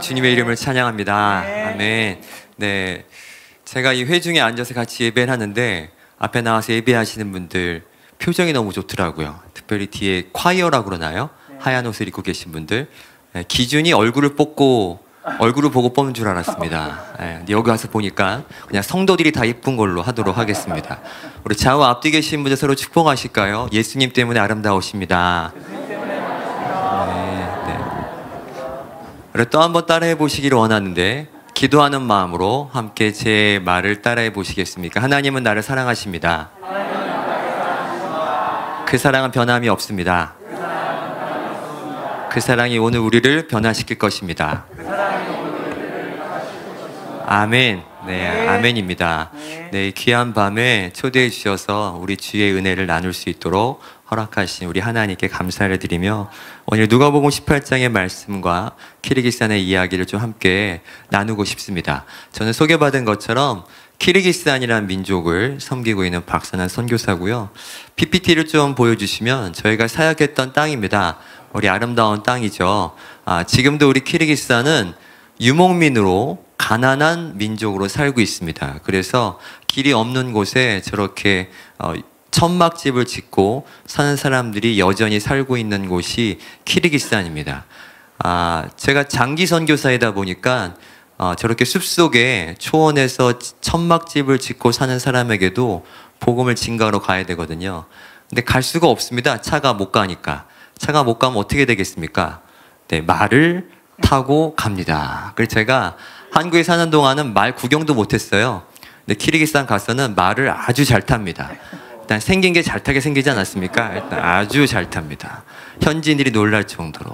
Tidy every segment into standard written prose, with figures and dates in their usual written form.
주님의 이름을 찬양합니다. 네. 아멘. 네, 제가 이 회중에 앉아서 같이 예배를 하는데 앞에 나와서 예배하시는 분들 표정이 너무 좋더라고요. 특별히 뒤에 콰이어라고 그러나요? 네. 하얀 옷을 입고 계신 분들, 네, 기준이 얼굴을 보고 뽑는 줄 알았습니다. 네, 근데 여기 와서 보니까 그냥 성도들이 다 예쁜 걸로 하도록 하겠습니다. 우리 좌우 앞뒤 계신 분들 서로 축복하실까요? 예수님 때문에 아름다우십니다. 그래, 또 한번 따라해 보시기를 원하는데 기도하는 마음으로 함께 제 말을 따라해 보시겠습니까? 하나님은 나를 사랑하십니다. 그 사랑은 변함이 없습니다. 그 사랑이 오늘 우리를 변화시킬 것입니다. 아멘. 네, 아멘입니다. 네, 이 귀한 밤에 초대해 주셔서 우리 주의 은혜를 나눌 수 있도록 허락하신 우리 하나님께 감사를 드리며 오늘 누가복음 18장의 말씀과 키르기스탄의 이야기를 좀 함께 나누고 싶습니다. 저는 소개받은 것처럼 키르기스탄이라는 민족을 섬기고 있는 박선한 선교사고요. PPT를 좀 보여주시면 저희가 사역했던 땅입니다. 우리 아름다운 땅이죠. 지금도 우리 키르기스탄은 유목민으로 가난한 민족으로 살고 있습니다. 그래서 길이 없는 곳에 저렇게 천막집을 짓고 사는 사람들이 여전히 살고 있는 곳이 키르기스탄입니다. 제가 장기 선교사이다 보니까 저렇게 숲속에 초원에서 천막집을 짓고 사는 사람에게도 복음을 증거하러 가야 되거든요. 근데 갈 수가 없습니다. 차가 못 가니까. 차가 못 가면 어떻게 되겠습니까? 네, 말을 타고 갑니다. 그래서 제가 한국에 사는 동안은 말 구경도 못했어요. 근데 키르기스탄 가서는 말을 아주 잘 탑니다. 일단 생긴 게 잘 타게 생기지 않았습니까? 일단 아주 잘 탑니다. 현지인들이 놀랄 정도로.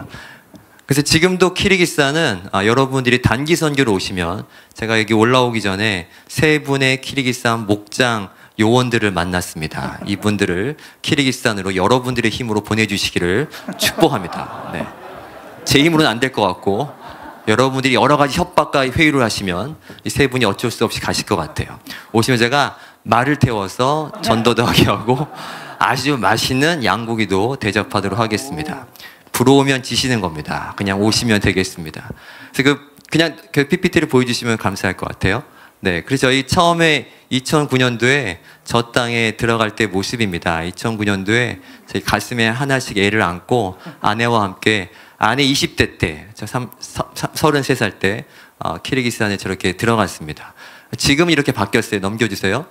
그래서 지금도 키르기스탄은 여러분들이 단기 선교로 오시면 제가 여기 올라오기 전에 세 분의 키르기스탄 목장 요원들을 만났습니다. 이분들을 키르기스탄으로 여러분들의 힘으로 보내주시기를 축복합니다. 네. 제 힘으로는 안 될 것 같고 여러분들이 여러 가지 협박과 회유를 하시면 이 세 분이 어쩔 수 없이 가실 것 같아요. 오시면 제가 말을 태워서 전도도 하게 하고 아주 맛있는 양고기도 대접하도록 하겠습니다. 부러우면 지시는 겁니다. 그냥 오시면 되겠습니다. 그래서 그냥 그 PPT를 보여주시면 감사할 것 같아요. 네, 그래서 저희 처음에 2009년도에 저 땅에 들어갈 때 모습입니다. 2009년도에 저희 가슴에 하나씩 애를 안고 아내와 함께 아내 20대 때, 저 33살 때 키르기스탄에 저렇게 들어갔습니다. 지금 이렇게 바뀌었어요. 넘겨주세요.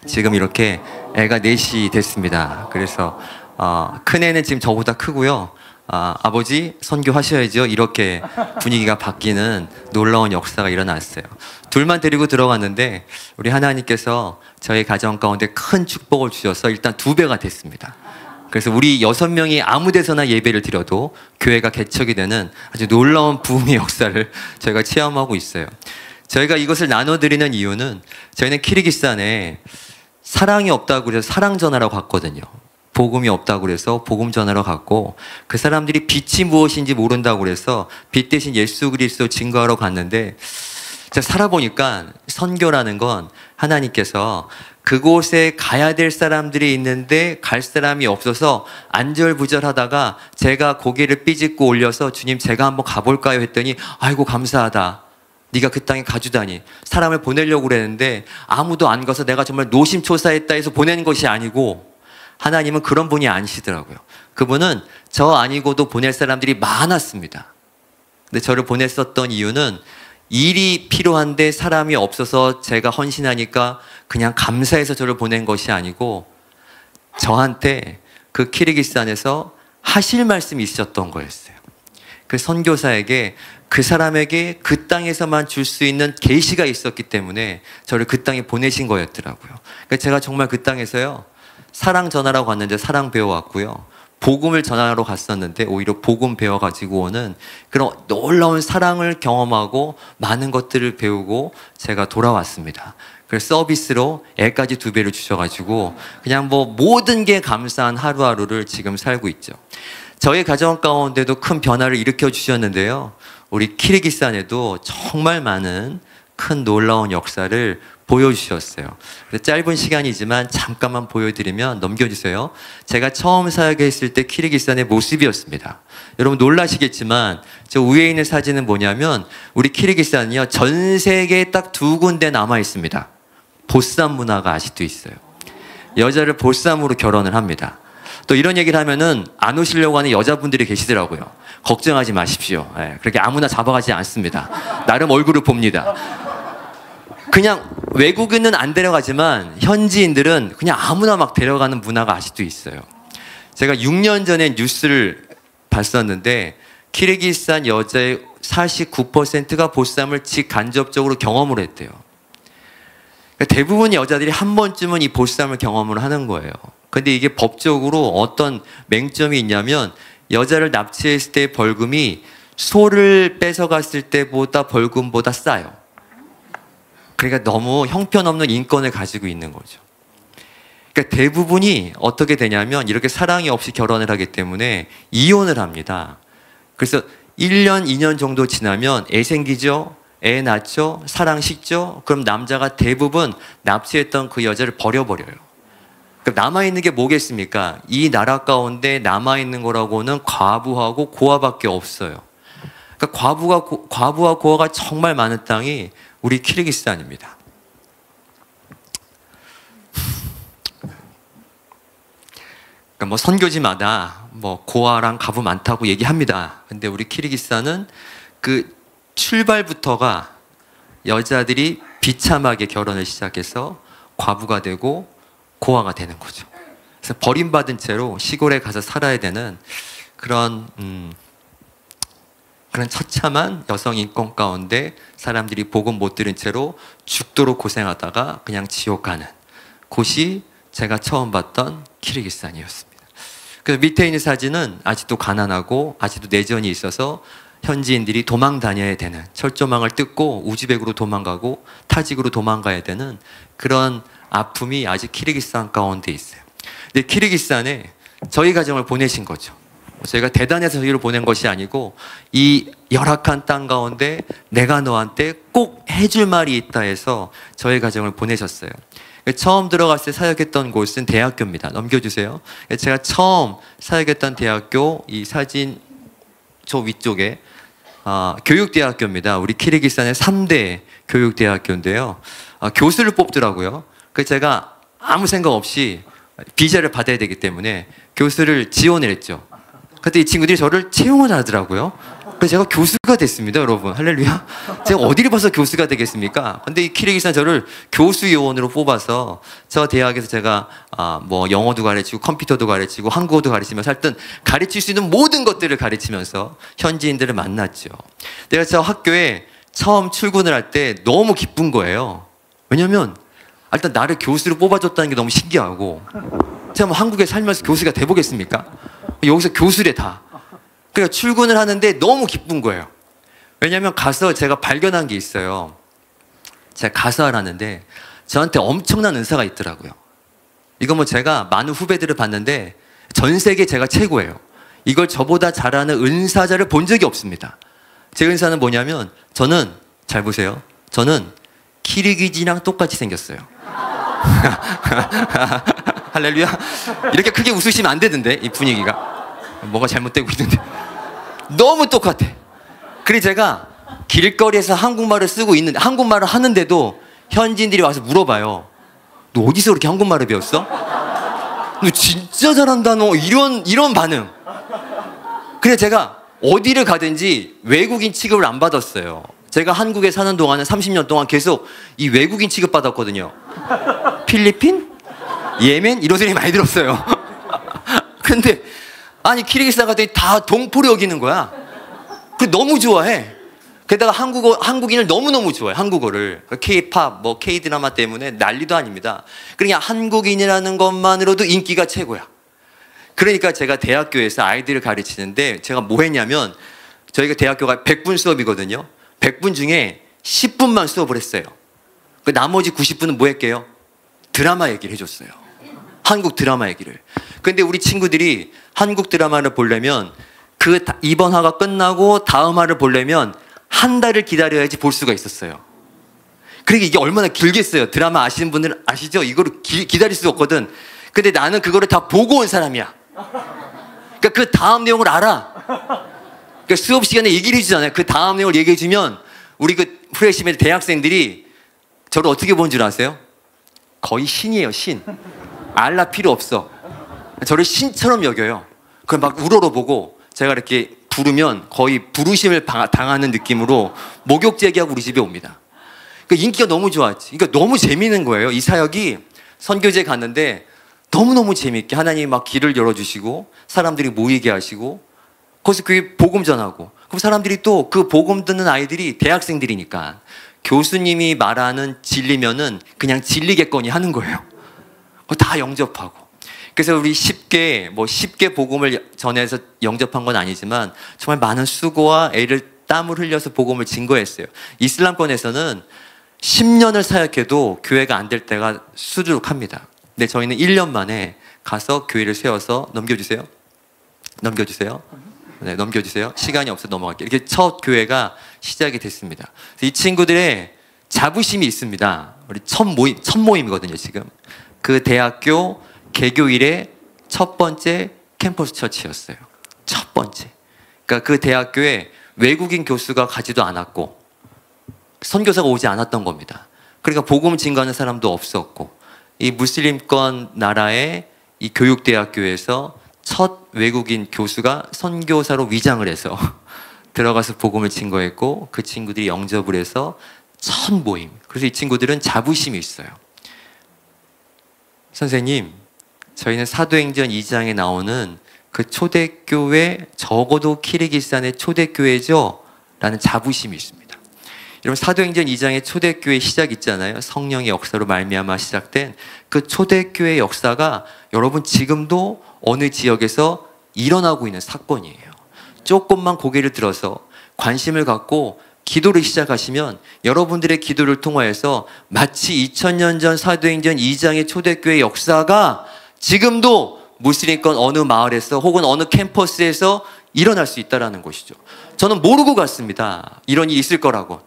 지금 이렇게 애가 넷이 됐습니다. 그래서 큰애는 지금 저보다 크고요. 아버지 선교하셔야죠. 이렇게 분위기가 바뀌는 놀라운 역사가 일어났어요. 둘만 데리고 들어갔는데 우리 하나님께서 저희 가정 가운데 큰 축복을 주셔서 일단 2배가 됐습니다. 그래서 우리 6명이 아무 데서나 예배를 드려도 교회가 개척이 되는 아주 놀라운 부흥의 역사를 저희가 체험하고 있어요. 저희가 이것을 나눠드리는 이유는 저희는 키르기스탄에 사랑이 없다고 그래서 사랑 전하러 갔거든요. 복음이 없다고 그래서 복음 전하러 갔고 그 사람들이 빛이 무엇인지 모른다고 그래서 빛 대신 예수 그리스도 증거하러 갔는데 제가 살아보니까 선교라는 건 하나님께서 그곳에 가야 될 사람들이 있는데 갈 사람이 없어서 안절부절하다가 제가 고개를 삐짓고 올려서 주님 제가 한번 가볼까요 했더니 아이고 감사하다. 네가 그 땅에 가주다니. 사람을 보내려고 그랬는데 아무도 안 가서 내가 정말 노심초사했다 해서 보내는 것이 아니고 하나님은 그런 분이 아니시더라고요. 그분은 저 아니고도 보낼 사람들이 많았습니다. 근데 저를 보냈었던 이유는 일이 필요한데 사람이 없어서 제가 헌신하니까 그냥 감사해서 저를 보낸 것이 아니고 저한테 그 키르기스탄에서 하실 말씀이 있으셨던 거였어요. 그 선교사에게 그 사람에게 그 땅에서만 줄 수 있는 계시가 있었기 때문에 저를 그 땅에 보내신 거였더라고요. 그러니까 제가 정말 그 땅에서요 사랑 전하러 갔는데 사랑 배워왔고요. 복음을 전하러 갔었는데 오히려 복음 배워가지고 오는 그런 놀라운 사랑을 경험하고 많은 것들을 배우고 제가 돌아왔습니다. 그래서 서비스로 애까지 2배를 주셔가지고 그냥 뭐 모든 게 감사한 하루하루를 지금 살고 있죠. 저희 가정 가운데도 큰 변화를 일으켜 주셨는데요. 우리 키르기스탄에도 정말 많은 큰 놀라운 역사를 보여주셨어요. 짧은 시간이지만 잠깐만 보여드리면 넘겨주세요. 제가 처음 사역했을 때 키르기스탄의 모습이었습니다. 여러분 놀라시겠지만 저 위에 있는 사진은 뭐냐면 우리 키르기스탄이요 전 세계에 딱 2군데 남아 있습니다. 보쌈 문화가 아직도 있어요. 여자를 보쌈으로 결혼을 합니다. 또 이런 얘기를 하면은 안 오시려고 하는 여자분들이 계시더라고요. 걱정하지 마십시오. 그렇게 아무나 잡아가지 않습니다. 나름 얼굴을 봅니다. 그냥 외국인은 안 데려가지만 현지인들은 그냥 아무나 막 데려가는 문화가 아직도 있어요. 제가 6년 전에 뉴스를 봤었는데 키르기스탄 여자의 49%가 보쌈을 직간접적으로 경험을 했대요. 그러니까 대부분의 여자들이 한 번쯤은 이 보쌈을 경험을 하는 거예요. 근데 이게 법적으로 어떤 맹점이 있냐면 여자를 납치했을 때 벌금이 소를 뺏어갔을 때보다 벌금보다 싸요. 그러니까 너무 형편없는 인권을 가지고 있는 거죠. 그러니까 대부분이 어떻게 되냐면 이렇게 사랑이 없이 결혼을 하기 때문에 이혼을 합니다. 그래서 1년, 2년 정도 지나면 애 생기죠? 애 낳죠? 사랑 식죠? 그럼 남자가 대부분 납치했던 그 여자를 버려버려요. 그럼 남아있는 게 뭐겠습니까? 이 나라 가운데 남아있는 거라고는 과부하고 고아밖에 없어요. 그러니까 과부와 고아가 정말 많은 땅이 우리 키르기스탄입니다. 그러니까 뭐 선교지마다 뭐 고아랑 과부 많다고 얘기합니다. 근데 우리 키르기스탄은 그 출발부터가 여자들이 비참하게 결혼을 시작해서 과부가 되고 고아가 되는 거죠. 그래서 버림받은 채로 시골에 가서 살아야 되는 그런 처참한 여성 인권 가운데 사람들이 복음 못 들은 채로 죽도록 고생하다가 그냥 지옥 가는 곳이 제가 처음 봤던 키르기스탄이었습니다. 그래서 밑에 있는 사진은 아직도 가난하고 아직도 내전이 있어서 현지인들이 도망 다녀야 되는, 철조망을 뜯고 우즈벡으로 도망가고 타직으로 도망가야 되는 그런 아픔이 아직 키르기스탄 가운데 있어요. 근데 키르기스탄에 저희 가정을 보내신 거죠. 저희가 대단해서 저희를 보낸 것이 아니고 이 열악한 땅 가운데 내가 너한테 꼭 해줄 말이 있다 해서 저희 가정을 보내셨어요. 처음 들어갔을 때 사역했던 곳은 대학교입니다. 넘겨주세요. 제가 처음 사역했던 대학교, 이 사진 저 위쪽에 교육대학교입니다. 우리 키르기스탄의 3대 교육대학교인데요. 교수를 뽑더라고요. 그래서 제가 아무 생각 없이 비자를 받아야 되기 때문에 교수를 지원을 했죠. 그때 이 친구들이 저를 채용을 하더라고요. 그래서 제가 교수가 됐습니다, 여러분. 할렐루야. 제가 어디를 봐서 교수가 되겠습니까? 근데 이 키르기스탄 저를 교수 요원으로 뽑아서 저 대학에서 제가 뭐 영어도 가르치고 컴퓨터도 가르치고 한국어도 가르치면서 하여튼 가르칠 수 있는 모든 것들을 가르치면서 현지인들을 만났죠. 내가 저 학교에 처음 출근을 할 때 너무 기쁜 거예요. 왜냐면 일단 나를 교수로 뽑아줬다는 게 너무 신기하고 제가 뭐 한국에 살면서 교수가 돼보겠습니까? 여기서 교수래 다. 그러니까 출근을 하는데 너무 기쁜 거예요. 왜냐면 가서 제가 발견한 게 있어요. 제가 가서 하는데 저한테 엄청난 은사가 있더라고요. 이거 뭐 제가 많은 후배들을 봤는데 전 세계 제가 최고예요. 이걸 저보다 잘하는 은사자를 본 적이 없습니다. 제 은사는 뭐냐면 저는 잘 보세요. 저는 키르기즈랑 똑같이 생겼어요. 할렐루야. 이렇게 크게 웃으시면 안 되는데 이 분위기가 뭐가 잘못되고 있는데 너무 똑같아. 그래서 제가 길거리에서 한국말을 쓰고 있는데 한국말을 하는데도 현지인들이 와서 물어봐요. 너 어디서 그렇게 한국말을 배웠어? 너 진짜 잘한다 너. 이런 반응. 그래서 제가 어디를 가든지 외국인 취급을 안 받았어요. 제가 한국에 사는 동안은 30년 동안 계속 이 외국인 취급 받았거든요. 필리핀? 예멘? 이런 소리 많이 들었어요. 근데 아니 키르기스탄 갔더니 다 동포로 여기는 거야. 그 너무 좋아해. 게다가 한국인을 너무너무 좋아해. 한국어를. K-팝, 뭐 K-드라마 때문에 난리도 아닙니다. 그러니까 한국인이라는 것만으로도 인기가 최고야. 그러니까 제가 대학교에서 아이들을 가르치는데 제가 뭐 했냐면 저희가 대학교가 100분 수업이거든요. 100분 중에 10분만 수업을 했어요. 그 나머지 90분은 뭐 했게요? 드라마 얘기를 해줬어요. 한국 드라마 얘기를. 근데 우리 친구들이 한국 드라마를 보려면 이번 화가 끝나고 다음 화를 보려면 한 달을 기다려야지 볼 수가 있었어요. 그러니까 이게 얼마나 길겠어요. 드라마 아시는 분들은 아시죠? 이거를 기다릴 수 없거든. 근데 나는 그거를 다 보고 온 사람이야. 그러니까 그 다음 내용을 알아. 그러니까 수업 시간에 얘기를 해주잖아요. 그 다음 내용을 얘기해주면 우리 그 프레시맨 대학생들이 저를 어떻게 보는 줄 아세요? 거의 신이에요, 신. 알라 필요 없어. 저를 신처럼 여겨요. 그걸 막 우러러보고 제가 이렇게 부르면 거의 부르심을 당하는 느낌으로 목욕 제기하고 우리 집에 옵니다. 그러니까 인기가 너무 좋았지. 그러니까 너무 재미있는 거예요. 이 사역이 선교제 갔는데 너무너무 재미있게 하나님이 막 길을 열어주시고 사람들이 모이게 하시고 거기서 그게 복음 전하고 그럼 사람들이 또 그 복음 듣는 아이들이 대학생들이니까 교수님이 말하는 진리면은 그냥 진리겠거니 하는 거예요. 다 영접하고. 그래서 우리 쉽게 복음을 전해서 영접한 건 아니지만 정말 많은 수고와 땀을 흘려서 복음을 증거했어요. 이슬람권에서는 10년을 사역해도 교회가 안 될 때가 수두룩합니다. 근데 저희는 1년 만에 가서 교회를 세워서 넘겨주세요. 네, 넘겨주세요. 시간이 없어 넘어갈게요. 이렇게 첫 교회가 시작이 됐습니다. 이 친구들의 자부심이 있습니다. 우리 첫 모임이거든요, 지금. 그 대학교 개교일의 첫 번째 캠퍼스 처치였어요. 첫 번째. 그러니까 그 대학교에 외국인 교수가 가지도 않았고 선교사가 오지 않았던 겁니다. 그러니까 복음 증거하는 사람도 없었고 이 무슬림권 나라의 이 교육대학교에서 첫 외국인 교수가 선교사로 위장을 해서 들어가서 복음을 증거했고 그 친구들이 영접을 해서 첫 모임. 그래서 이 친구들은 자부심이 있어요. 선생님, 저희는 사도행전 2장에 나오는 그 초대교회, 적어도 키르기스탄의 초대교회죠? 라는 자부심이 있습니다. 여러분, 사도행전 2장의 초대교회 시작 있잖아요. 성령의 역사로 말미암아 시작된 그 초대교회 역사가 여러분 지금도 어느 지역에서 일어나고 있는 사건이에요. 조금만 고개를 들어서 관심을 갖고 기도를 시작하시면 여러분들의 기도를 통하여서 마치 2000년 전 사도행전 2장의 초대교회 역사가 지금도 무슬림권 어느 마을에서 혹은 어느 캠퍼스에서 일어날 수 있다는 것이죠. 저는 모르고 갔습니다. 이런 일이 있을 거라고.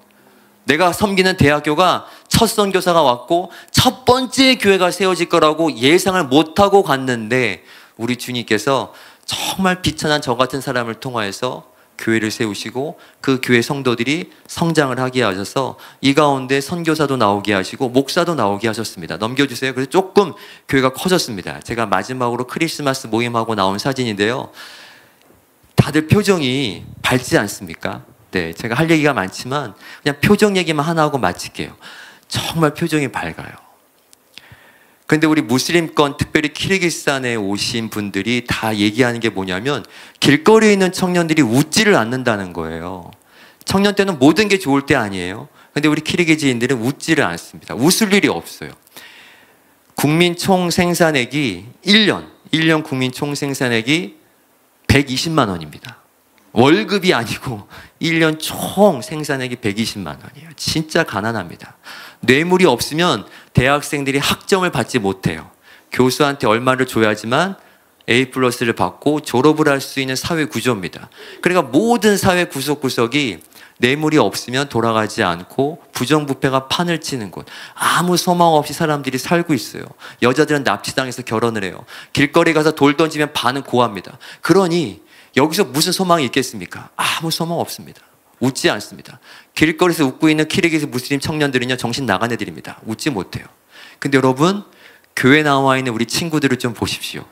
내가 섬기는 대학교가 첫 선교사가 왔고 첫 번째 교회가 세워질 거라고 예상을 못하고 갔는데 우리 주님께서 정말 비천한 저 같은 사람을 통하여서 교회를 세우시고 그 교회 성도들이 성장을 하게 하셔서 이 가운데 선교사도 나오게 하시고 목사도 나오게 하셨습니다. 넘겨주세요. 그래서 조금 교회가 커졌습니다. 제가 마지막으로 크리스마스 모임하고 나온 사진인데요. 다들 표정이 밝지 않습니까? 네, 제가 할 얘기가 많지만 그냥 표정 얘기만 하나 하고 마칠게요. 정말 표정이 밝아요. 근데 우리 무슬림권, 특별히 키르기스탄에 오신 분들이 다 얘기하는 게 뭐냐면 길거리에 있는 청년들이 웃지를 않는다는 거예요. 청년 때는 모든 게 좋을 때 아니에요. 근데 우리 키르기즈인들은 웃지를 않습니다. 웃을 일이 없어요. 국민 총 생산액이 1년 국민 총 생산액이 120만 원입니다. 월급이 아니고 1년 총 생산액이 120만 원이에요. 진짜 가난합니다. 뇌물이 없으면 대학생들이 학점을 받지 못해요. 교수한테 얼마를 줘야지만 A+를 받고 졸업을 할 수 있는 사회 구조입니다. 그러니까 모든 사회 구석구석이 뇌물이 없으면 돌아가지 않고 부정부패가 판을 치는 곳. 아무 소망 없이 사람들이 살고 있어요. 여자들은 납치당해서 결혼을 해요. 길거리 가서 돌 던지면 반은 고합니다. 그러니 여기서 무슨 소망이 있겠습니까? 아무 소망 없습니다. 웃지 않습니다. 길거리에서 웃고 있는 키르기스 무슬림 청년들은요, 정신 나간 애들입니다. 웃지 못해요. 근데 여러분, 교회 나와 있는 우리 친구들을 좀 보십시오.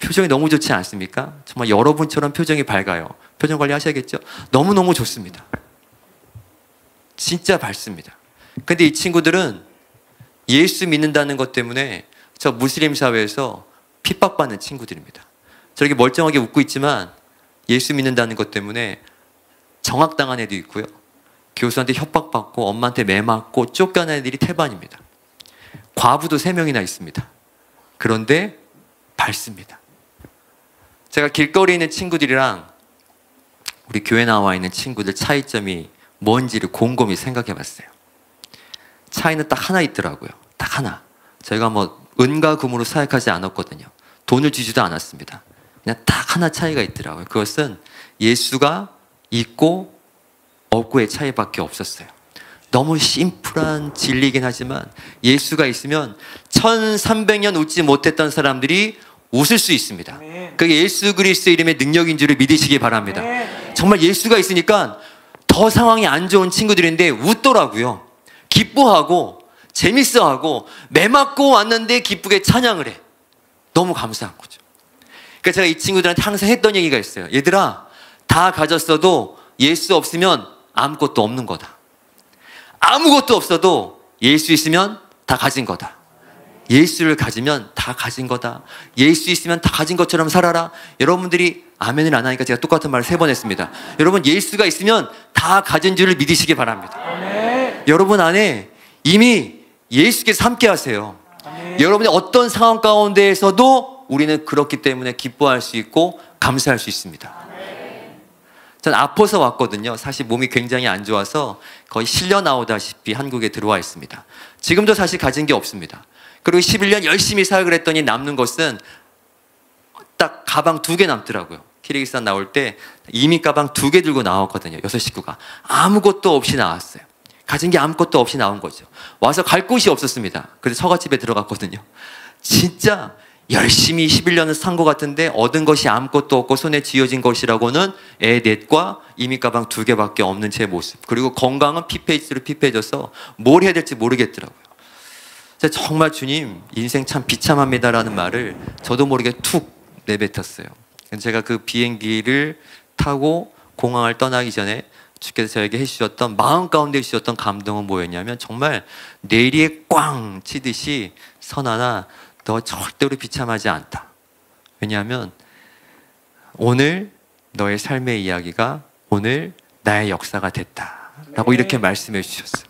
표정이 너무 좋지 않습니까? 정말 여러분처럼 표정이 밝아요. 표정 관리 하셔야겠죠? 너무너무 좋습니다. 진짜 밝습니다. 근데 이 친구들은 예수 믿는다는 것 때문에 저 무슬림 사회에서 핍박받는 친구들입니다. 저렇게 멀쩡하게 웃고 있지만 예수 믿는다는 것 때문에 정학당한 애도 있고요. 교수한테 협박받고 엄마한테 매맞고 쫓겨난 애들이 태반입니다. 과부도 3명이나 있습니다. 그런데 밝습니다. 제가 길거리에 있는 친구들이랑 우리 교회 나와 있는 친구들 차이점이 뭔지를 곰곰이 생각해 봤어요. 차이는 딱 하나 있더라고요. 딱 하나. 저희가 은과 금으로 사역하지 않았거든요. 돈을 주지도 않았습니다. 그냥 딱 하나 차이가 있더라고요. 그것은 예수가 있고 없고의 차이밖에 없었어요. 너무 심플한 진리이긴 하지만 예수가 있으면 1300년 웃지 못했던 사람들이 웃을 수 있습니다. 그게 예수 그리스도의 이름의 능력인 줄을 믿으시기 바랍니다. 정말 예수가 있으니까 더 상황이 안 좋은 친구들인데 웃더라고요. 기뻐하고 재밌어하고 매 맞고 왔는데 기쁘게 찬양을 해. 너무 감사한 거죠. 그러니까 제가 이 친구들한테 항상 했던 얘기가 있어요. 얘들아, 다 가졌어도 예수 없으면 아무것도 없는 거다. 아무것도 없어도 예수 있으면 다 가진 거다. 예수를 가지면 다 가진 거다. 예수 있으면 다 가진 것처럼 살아라. 여러분들이 아멘을 안 하니까 제가 똑같은 말을 3번 했습니다. 여러분, 예수가 있으면 다 가진 줄을 믿으시기 바랍니다. 여러분 안에 이미 예수께서 함께 하세요. 여러분의 어떤 상황 가운데에서도 우리는 그렇기 때문에 기뻐할 수 있고 감사할 수 있습니다. 전 아파서 왔거든요. 사실 몸이 굉장히 안 좋아서 거의 실려 나오다시피 한국에 들어와 있습니다. 지금도 사실 가진 게 없습니다. 그리고 11년 열심히 사역을 했더니 남는 것은 딱 가방 2개 남더라고요. 키르기스탄 나올 때 이민 가방 2개 들고 나왔거든요. 6 식구가. 아무것도 없이 나왔어요. 가진 게 아무것도 없이 나온 거죠. 와서 갈 곳이 없었습니다. 그래서 처갓집에 들어갔거든요. 진짜 열심히 11년을 산 것 같은데 얻은 것이 아무것도 없고 손에 쥐어진 것이라고는 애 넷과 이민 가방 2개밖에 없는 제 모습. 그리고 건강은 피폐해지로 피폐해져서 뭘 해야 될지 모르겠더라고요. 정말 주님, 인생 참 비참합니다라는 말을 저도 모르게 툭 내뱉었어요. 제가 그 비행기를 타고 공항을 떠나기 전에 주께서 저에게 해주셨던, 마음 가운데 해주셨던 감동은 뭐였냐면, 정말 내리에 꽝 치듯이 선아나 너 절대로 비참하지 않다. 왜냐하면 오늘 너의 삶의 이야기가 오늘 나의 역사가 됐다 라고 이렇게 말씀해 주셨어요.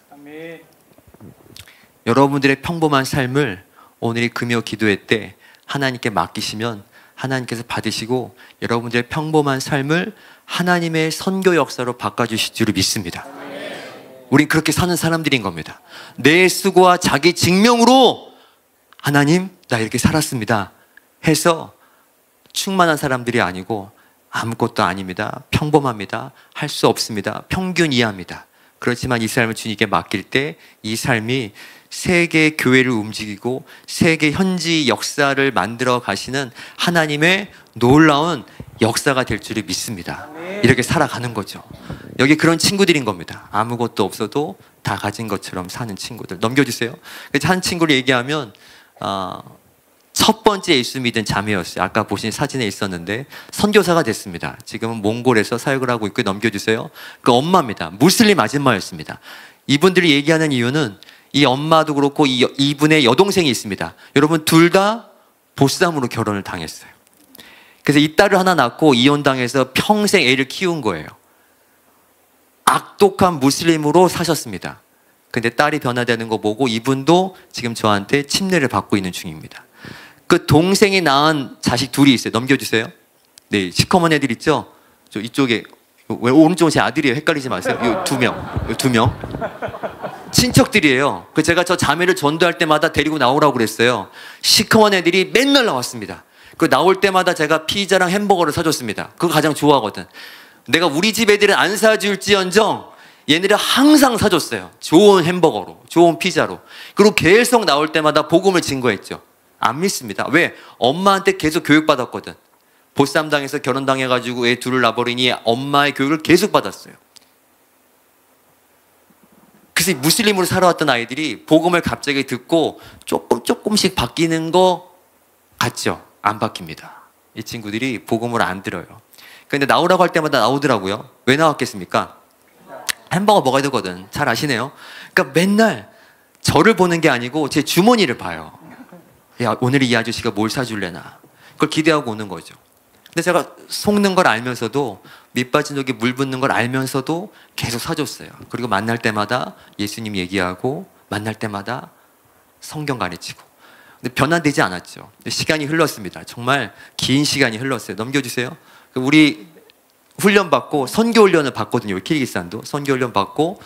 여러분들의 평범한 삶을 오늘이 금요 기도회 때 하나님께 맡기시면 하나님께서 받으시고 여러분들의 평범한 삶을 하나님의 선교 역사로 바꿔주실 줄을 믿습니다. 우린 그렇게 사는 사람들인 겁니다. 내 수고와 자기 증명으로 하나님, 나 이렇게 살았습니다 해서 충만한 사람들이 아니고 아무것도 아닙니다. 평범합니다. 할 수 없습니다. 평균 이하입니다. 그렇지만 이 삶을 주님께 맡길 때 이 삶이 세계 교회를 움직이고 세계 현지 역사를 만들어 가시는 하나님의 놀라운 역사가 될 줄을 믿습니다. 이렇게 살아가는 거죠. 여기 그런 친구들인 겁니다. 아무것도 없어도 다 가진 것처럼 사는 친구들. 넘겨주세요. 한 친구를 얘기하면 첫 번째 예수 믿은 자매였어요. 아까 보신 사진에 있었는데 선교사가 됐습니다. 지금은 몽골에서 사역을 하고 있고. 넘겨주세요. 그 엄마입니다. 무슬림 아줌마였습니다. 이분들이 얘기하는 이유는 이 엄마도 그렇고 이분의 여동생이 있습니다. 여러분, 둘 다 보쌈으로 결혼을 당했어요. 그래서 이 딸을 하나 낳고 이혼당해서 평생 애를 키운 거예요. 악독한 무슬림으로 사셨습니다. 근데 딸이 변화되는 거 보고 이분도 지금 저한테 침례를 받고 있는 중입니다. 그 동생이 낳은 자식 둘이 있어요. 넘겨주세요. 네, 시커먼 애들 있죠? 저 이쪽에, 왜 오른쪽은 제 아들이에요. 헷갈리지 마세요. 요 2명. 친척들이에요. 그 제가 저 자매를 전도할 때마다 데리고 나오라고 그랬어요. 시커먼 애들이 맨날 나왔습니다. 그 나올 때마다 제가 피자랑 햄버거를 사줬습니다. 그거 가장 좋아하거든. 내가 우리 집 애들은 안 사줄지언정 얘네를 항상 사줬어요. 좋은 햄버거로, 좋은 피자로. 그리고 계속 나올 때마다 복음을 증거했죠. 안 믿습니다. 왜? 엄마한테 계속 교육받았거든. 보쌈당해서 결혼당해가지고 애 둘을 낳아버리니 엄마의 교육을 계속 받았어요. 그래서 무슬림으로 살아왔던 아이들이 복음을 갑자기 듣고 조금씩 바뀌는 거 같죠? 안 바뀝니다. 이 친구들이 복음을 안 들어요. 근데 나오라고 할 때마다 나오더라고요. 왜 나왔겠습니까? 햄버거 먹어야 되거든. 잘 아시네요. 그러니까 맨날 저를 보는 게 아니고 제 주머니를 봐요. 야, 오늘 이 아저씨가 뭘 사줄래나. 그걸 기대하고 오는 거죠. 근데 제가 속는 걸 알면서도, 밑빠진 독에 물 붓는 걸 알면서도 계속 사줬어요. 그리고 만날 때마다 예수님 얘기하고, 만날 때마다 성경 가르치고. 근데 변화되지 않았죠. 시간이 흘렀습니다. 정말 긴 시간이 흘렀어요. 넘겨주세요. 우리 훈련 받고 선교 훈련을 받거든요. 키르기스탄도 선교 훈련 받고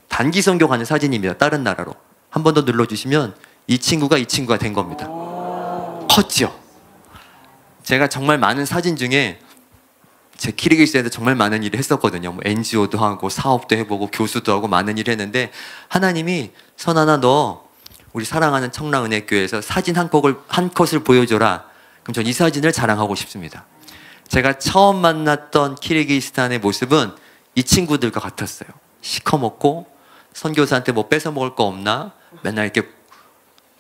단기 선교 가는 사진입니다. 다른 나라로. 한 번 더 눌러주시면 이 친구가 된 겁니다. 컸죠. 제가 정말 많은 사진 중에 제 키르기스탄에서 정말 많은 일을 했었거든요. 뭐 NGO도 하고 사업도 해보고 교수도 하고 많은 일을 했는데 하나님이 선하나 너 우리 사랑하는 청라은혜교회에서 사진 한 컷을 보여줘라. 그럼 전 이 사진을 자랑하고 싶습니다. 제가 처음 만났던 키르기스탄의 모습은 이 친구들과 같았어요. 시커멓고 선교사한테 뭐 뺏어 먹을 거 없나 맨날 이렇게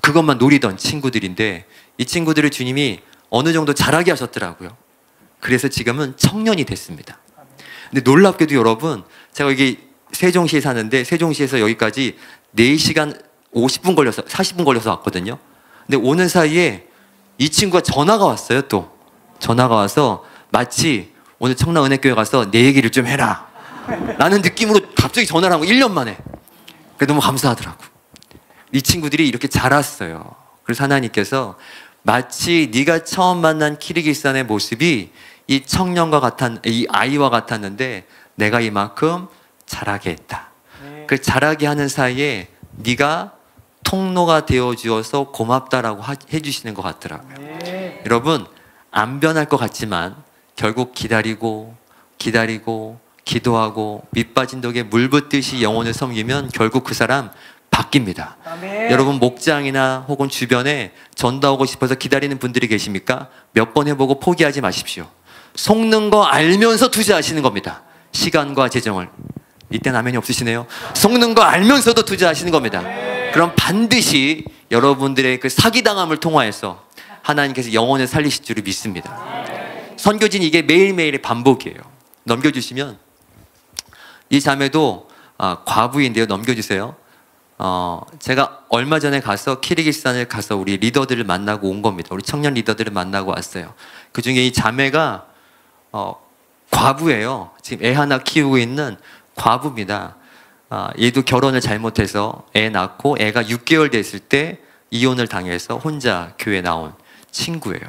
그것만 노리던 친구들인데 이 친구들을 주님이 어느 정도 자라게 하셨더라고요. 그래서 지금은 청년이 됐습니다. 근데 놀랍게도 여러분, 제가 여기 세종시에 사는데 세종시에서 여기까지 4시간 50분 걸려서 40분 걸려서 왔거든요. 근데 오는 사이에 이 친구가 전화가 왔어요. 또 전화가 와서 마치 오늘 청라은혜교회 가서 내 얘기를 좀 해라 라는 느낌으로 갑자기 전화를 한 거 1년 만에. 그래 너무 감사하더라고. 이 친구들이 이렇게 자랐어요. 그래서 하나님께서 마치 네가 처음 만난 키르기스탄의 모습이 이 청년과 이 아이와 같았는데 내가 이만큼 자라게 했다. 그 자라게 하는 사이에 네가 통로가 되어 주어서 고맙다라고 해주시는 것 같더라고요. 여러분, 안 변할 것 같지만 결국 기다리고 기도하고 밑빠진 독에 물 붓듯이 영혼을 섬기면 결국 그 사람 바뀝니다. 아멘. 여러분, 목장이나 혹은 주변에 전도하고 싶어서 기다리는 분들이 계십니까? 몇 번 해보고 포기하지 마십시오. 속는 거 알면서 투자하시는 겁니다. 시간과 재정을. 이때는 아멘이 없으시네요. 속는 거 알면서도 투자하시는 겁니다. 그럼 반드시 여러분들의 그 사기당함을 통하여서 하나님께서 영혼을 살리실 줄을 믿습니다. 선교진 이게 매일매일의 반복이에요. 넘겨주시면 이 자매도 과부인데요. 넘겨주세요. 제가 얼마 전에 가서 키르기스탄을 가서 우리 리더들을 만나고 온 겁니다. 우리 청년 리더들을 만나고 왔어요. 그 중에 이 자매가 과부예요. 지금 애 하나 키우고 있는 과부입니다. 얘도 결혼을 잘못해서 애 낳고 애가 6개월 됐을 때 이혼을 당해서 혼자 교회 나온 친구예요.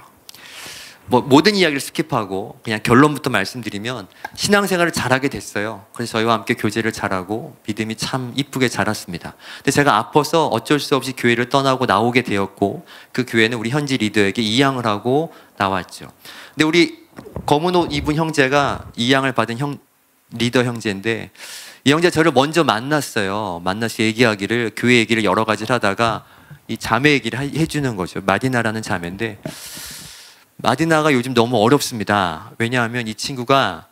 뭐 모든 이야기를 스킵하고 그냥 결론부터 말씀드리면 신앙생활을 잘하게 됐어요. 그래서 저희와 함께 교제를 잘하고 믿음이 참 이쁘게 자랐습니다. 근데 제가 아파서 어쩔 수 없이 교회를 떠나고 나오게 되었고 그 교회는 우리 현지 리더에게 이양을 하고 나왔죠. 근데 우리 검은 옷 입은 형제가 이양을 받은 리더 형제인데 이 형제 저를 먼저 만났어요. 만나서 얘기하기를 교회 얘기를 여러 가지를 하다가 이 자매 얘기를 해주는 거죠. 마디나라는 자매인데 마디나가 요즘 너무 어렵습니다. 왜냐하면 이 친구가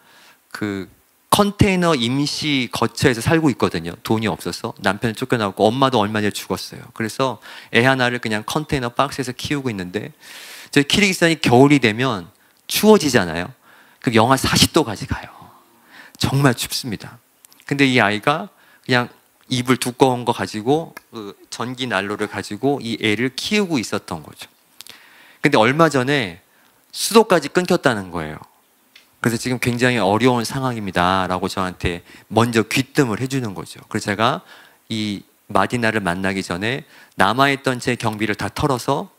그 컨테이너 임시 거처에서 살고 있거든요. 돈이 없어서 남편은 쫓겨나고 엄마도 얼마 전에 죽었어요. 그래서 애 하나를 그냥 컨테이너 박스에서 키우고 있는데 저희 키르기스탄이 겨울이 되면 추워지잖아요. 그럼 영하 40도까지 가요. 정말 춥습니다. 근데 이 아이가 그냥 이불 두꺼운 거 가지고 그 전기 난로를 가지고 이 애를 키우고 있었던 거죠. 근데 얼마 전에 수도까지 끊겼다는 거예요. 그래서 지금 굉장히 어려운 상황입니다 라고 저한테 먼저 귀뜸을 해주는 거죠. 그래서 제가 이 마디나를 만나기 전에 남아있던 제 경비를 다 털어서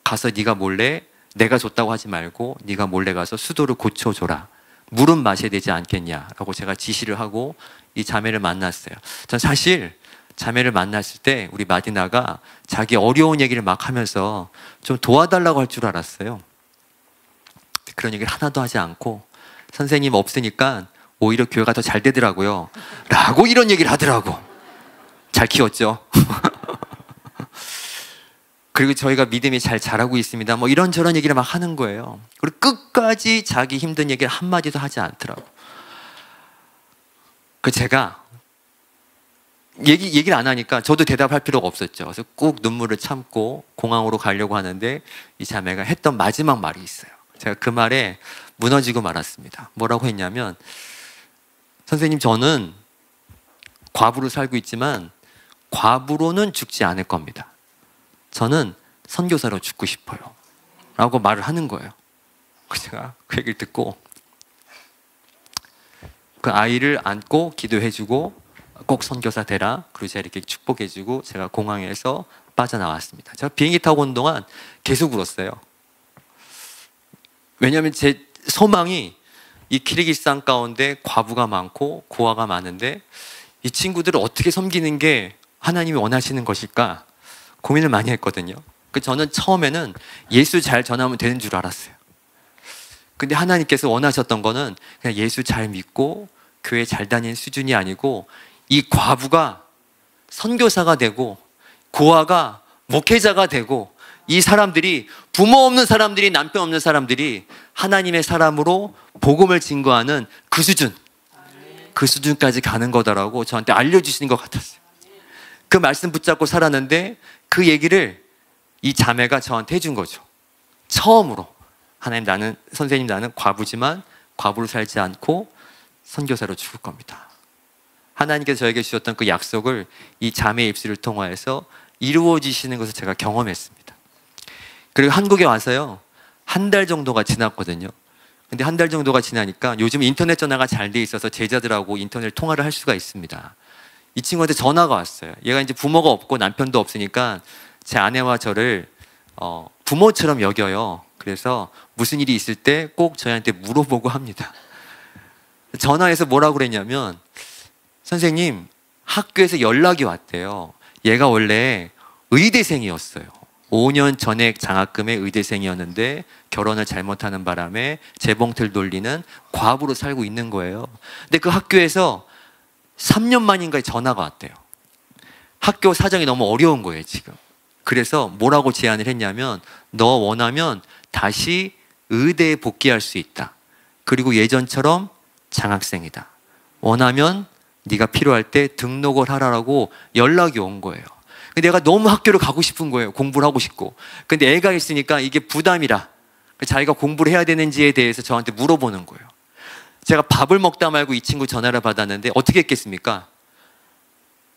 가서 네가 몰래, 내가 줬다고 하지 말고 네가 몰래 가서 수도를 고쳐줘라. 물은 마셔야 되지 않겠냐라고 제가 지시를 하고 이 자매를 만났어요. 전 사실 자매를 만났을 때 우리 마디나가 자기 어려운 얘기를 막 하면서 좀 도와달라고 할 줄 알았어요. 그런 얘기를 하나도 하지 않고 선생님 없으니까 오히려 교회가 더 잘 되더라고요 라고 이런 얘기를 하더라고. 잘 키웠죠. 그리고 저희가 믿음이 잘 자라고 있습니다 뭐 이런저런 얘기를 막 하는 거예요. 그리고 끝까지 자기 힘든 얘기를 한마디도 하지 않더라고. 그 제가 얘기를 안 하니까 저도 대답할 필요가 없었죠. 그래서 꾹 눈물을 참고 공항으로 가려고 하는데 이 자매가 했던 마지막 말이 있어요. 제가 그 말에 무너지고 말았습니다. 뭐라고 했냐면 선생님 저는 과부로 살고 있지만 과부로는 죽지 않을 겁니다. 저는 선교사로 죽고 싶어요 라고 말을 하는 거예요. 제가 그 얘기를 듣고 그 아이를 안고 기도해주고 꼭 선교사 되라 그리고 제가 이렇게 축복해주고 제가 공항에서 빠져나왔습니다. 제가 비행기 타고 온 동안 계속 울었어요. 왜냐하면 제 소망이 이 키르기스탄 가운데 과부가 많고 고아가 많은데 이 친구들을 어떻게 섬기는 게 하나님이 원하시는 것일까 고민을 많이 했거든요. 저는 처음에는 예수 잘 전하면 되는 줄 알았어요. 근데 하나님께서 원하셨던 거는 그냥 예수 잘 믿고 교회 잘 다니는 수준이 아니고 이 과부가 선교사가 되고 고아가 목회자가 되고 이 사람들이 부모 없는 사람들이 남편 없는 사람들이 하나님의 사람으로 복음을 증거하는 그 수준까지 가는 거다라고 저한테 알려주시는 것 같았어요. 그 말씀 붙잡고 살았는데 그 얘기를 이 자매가 저한테 해준 거죠. 처음으로 하나님 선생님 나는 과부지만 과부로 살지 않고 선교사로 죽을 겁니다. 하나님께서 저에게 주셨던 그 약속을 이 자매의 입술을 통하여서 이루어지시는 것을 제가 경험했습니다. 그리고 한국에 와서요, 한 달 정도가 지났거든요. 근데 한 달 정도가 지나니까 요즘 인터넷 전화가 잘 돼 있어서 제자들하고 인터넷 통화를 할 수가 있습니다. 이 친구한테 전화가 왔어요. 얘가 이제 부모가 없고 남편도 없으니까 제 아내와 저를 부모처럼 여겨요. 그래서 무슨 일이 있을 때 꼭 저희한테 물어보고 합니다. 전화해서 뭐라고 그랬냐면, 선생님, 학교에서 연락이 왔대요. 얘가 원래 의대생이었어요. 5년 전액 장학금의 의대생이었는데 결혼을 잘못하는 바람에 재봉틀 돌리는 과부로 살고 있는 거예요. 근데 그 학교에서 3년 만인가에 전화가 왔대요. 학교 사정이 너무 어려운 거예요, 지금. 그래서 뭐라고 제안을 했냐면, 너 원하면 다시 의대에 복귀할 수 있다. 그리고 예전처럼 장학생이다. 원하면 네가 필요할 때 등록을 하라고 연락이 온 거예요. 근데 내가 너무 학교를 가고 싶은 거예요. 공부를 하고 싶고. 근데 애가 있으니까 이게 부담이라 자기가 공부를 해야 되는지에 대해서 저한테 물어보는 거예요. 제가 밥을 먹다 말고 이 친구 전화를 받았는데 어떻게 했겠습니까?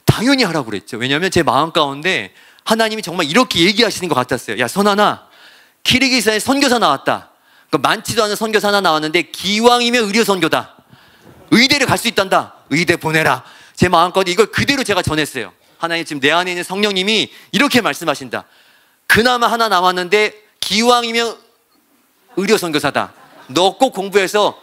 당연히 하라고 그랬죠. 왜냐하면 제 마음 가운데 하나님이 정말 이렇게 얘기하시는 것 같았어요. 야, 선하나, 키르기스탄에 선교사 나왔다. 많지도 않은 선교사 하나 나왔는데 기왕이면 의료 선교다. 의대를 갈 수 있단다. 의대 보내라. 제 마음 가운데 이걸 그대로 제가 전했어요. 하나님, 지금 내 안에 있는 성령님이 이렇게 말씀하신다. 그나마 하나 남았는데 기왕이면 의료 선교사다. 너 꼭 공부해서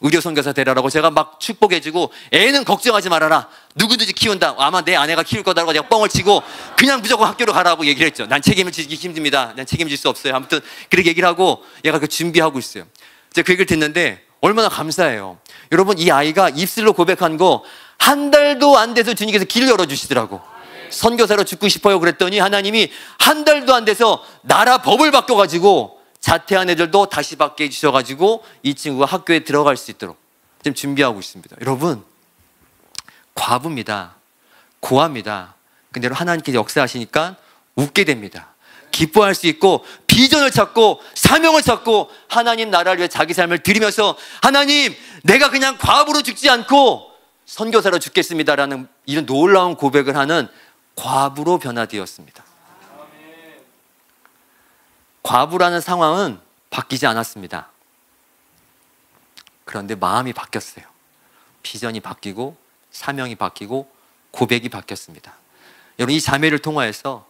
의료 선교사 되라라고 제가 막 축복해주고, 애는 걱정하지 말아라. 누구든지 키운다. 아마 내 아내가 키울 거다라고 내가 뻥을 치고 그냥 무조건 학교로 가라고 얘기를 했죠. 난 책임을 지기 힘듭니다. 난 책임질 수 없어요. 아무튼 그렇게 얘기를 하고 얘가 그 준비하고 있어요. 제가 그 얘기를 듣는데 얼마나 감사해요. 여러분, 이 아이가 입술로 고백한 거 한 달도 안 돼서 주님께서 길을 열어주시더라고. 선교사로 죽고 싶어요 그랬더니 하나님이 한 달도 안 돼서 나라 법을 바꿔가지고 자퇴한 애들도 다시 받게 해주셔가지고 이 친구가 학교에 들어갈 수 있도록 지금 준비하고 있습니다. 여러분, 과부입니다. 고아입니다. 근데 하나님께서 역사하시니까 웃게 됩니다. 기뻐할 수 있고 비전을 찾고 사명을 찾고 하나님 나라를 위해 자기 삶을 드리면서, 하나님, 내가 그냥 과부로 죽지 않고 선교사로 죽겠습니다라는 이런 놀라운 고백을 하는 과부로 변화되었습니다. 과부라는 상황은 바뀌지 않았습니다. 그런데 마음이 바뀌었어요. 비전이 바뀌고 사명이 바뀌고 고백이 바뀌었습니다. 여러분, 이 자매를 통하여서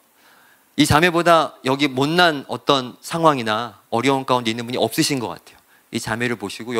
이 자매보다 여기 못난 어떤 상황이나 어려운 가운데 있는 분이 없으신 것 같아요. 이 자매를 보시고